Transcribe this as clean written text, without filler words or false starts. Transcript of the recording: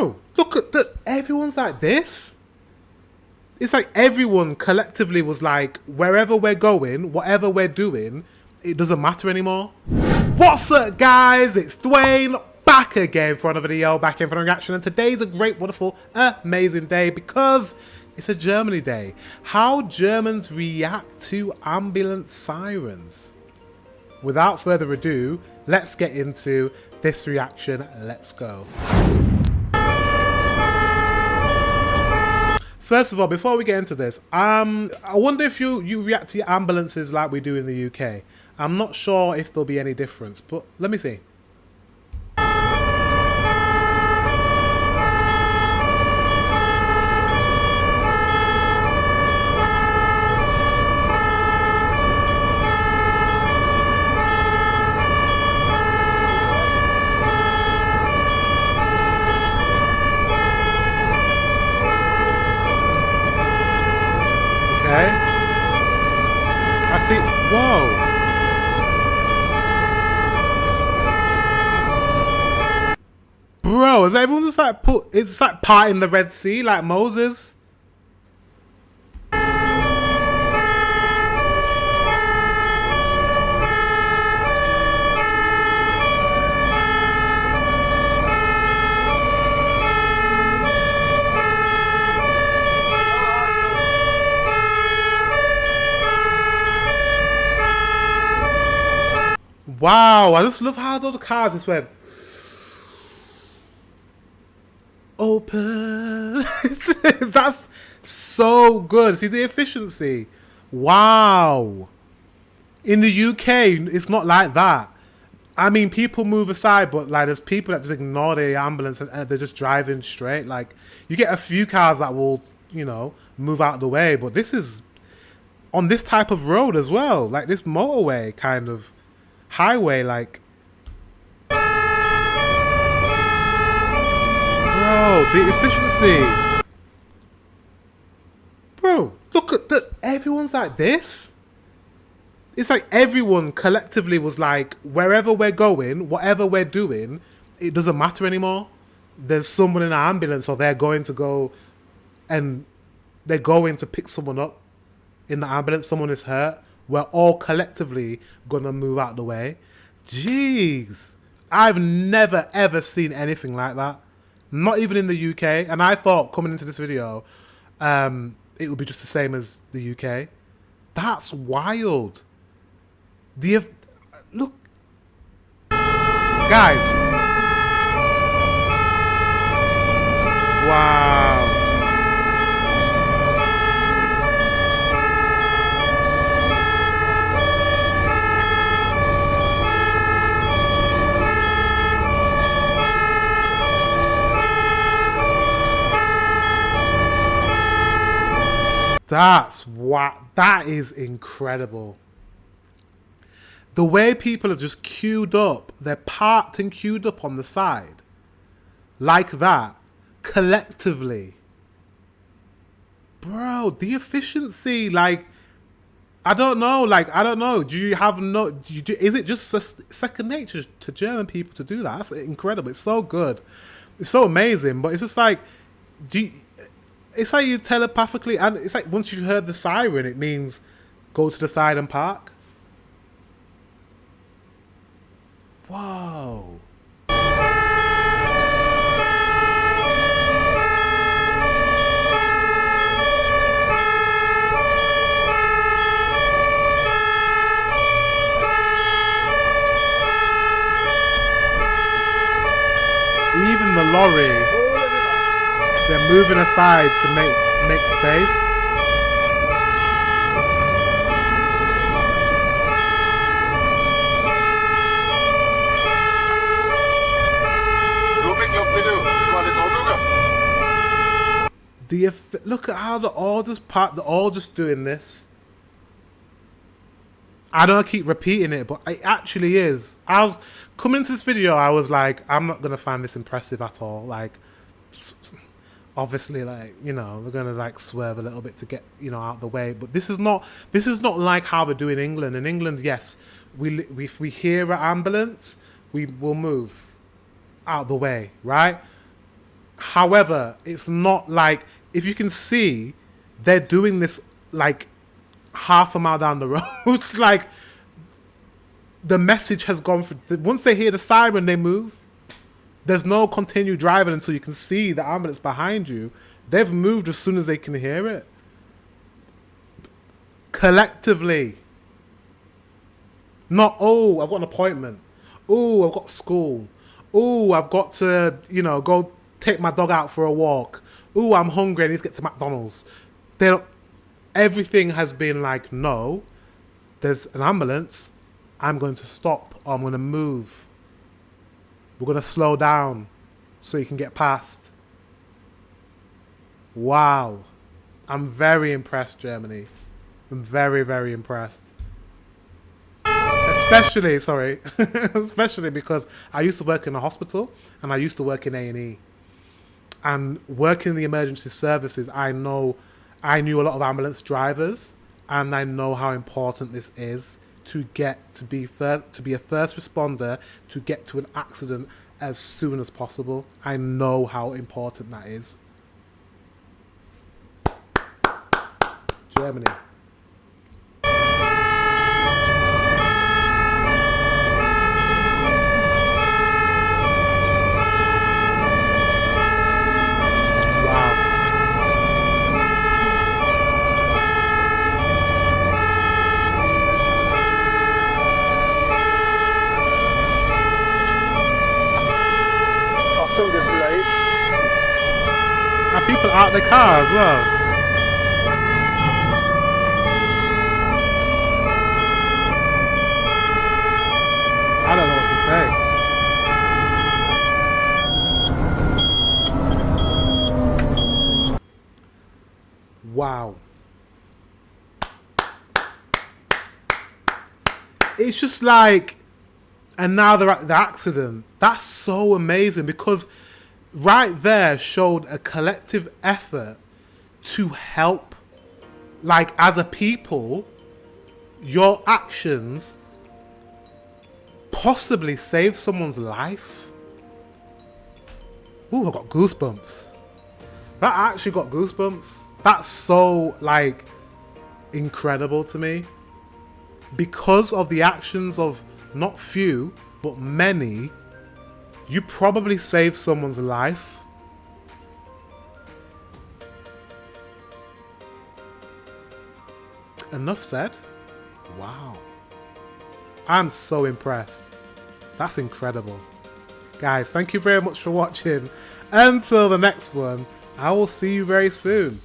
Bro, look at that. Everyone's like this. It's like everyone collectively was like, wherever we're going, whatever we're doing, it doesn't matter anymore. What's up, guys? It's Dwayne, back again for another video, back in for a reaction. And today's a great, wonderful, amazing day because it's a Germany day. How Germans react to ambulance sirens. Without further ado, let's get into this reaction. Let's go. First of all, before we get into this, I wonder if you react to your ambulances like we do in the UK. I'm not sure if there'll be any difference, but let me see. Okay. I see. Whoa. Bro, is everyone just like it's like parting the Red Sea like Moses? Wow, I just love how all the cars just went open. That's so good. See the efficiency. Wow. In the UK, it's not like that. I mean, people move aside, but like there's people that just ignore the ambulance and they're just driving straight. Like you get a few cars that will, you know, move out of the way, but this is on this type of road as well, like this motorway kind of highway, like. Bro, the efficiency. Bro, look at that. Everyone's like this. It's like everyone collectively was like, wherever we're going, whatever we're doing, it doesn't matter anymore. There's someone in an ambulance or they're going to go and they're going to pick someone up in the ambulance. Someone is hurt. We're all collectively going to move out the way. Jeez. I've never, ever seen anything like that. Not even in the UK. And I thought coming into this video, it would be just the same as the UK. That's wild. Look. Guys. Wow. That's what. That is incredible. The way people are just queued up, they're parked and queued up on the side, like that, collectively. Bro, the efficiency, like, I don't know, do you have no, is it just second nature to German people to do that? That's incredible. It's so good. It's so amazing, but it's just like, it's like you telepathically, and it's like once you've heard the siren, it means go to the side and park. Whoa. Even the lorry, they're moving aside to make space. Look at how they're all just doing this. I don't keep repeating it, but it actually is. I was coming into this video, I was like, I'm not gonna find this impressive at all. Like, obviously, like, you know, we're gonna like swerve a little bit to get, you know, out of the way. But this is not like how we do in England. In England, yes, if we hear an ambulance, we will move out of the way, right? However, it's not like, if you can see, they're doing this like half a mile down the road. It's like the message has gone through. Once they hear the siren, they move. There's no continue driving until you can see the ambulance behind you. They've moved as soon as they can hear it. Collectively. Not, oh, I've got an appointment. Oh, I've got school. Oh, I've got to, go take my dog out for a walk. Oh, I'm hungry. I need to get to McDonald's. Everything has been like, no, there's an ambulance. I'm going to stop, or I'm going to move. We're going to slow down so you can get past. Wow. I'm very impressed, Germany. I'm very, very impressed. Especially because I used to work in a hospital and I used to work in A&E. And working in the emergency services, I knew a lot of ambulance drivers, and I know how important this is to be a first responder, to get to an accident as soon as possible. I know how important that is. Germany. Are people out their car as well? I don't know what to say. Wow. It's just like, and now they're at the accident. That's so amazing, because right there showed a collective effort to help. Like, as a people, your actions possibly save someone's life. Ooh, I got goosebumps. That actually got goosebumps. That's so, like, incredible to me. Because of the actions of not few, but many, you probably saved someone's life. Enough said. Wow. I'm so impressed. That's incredible. Guys, thank you very much for watching. Until the next one, I will see you very soon.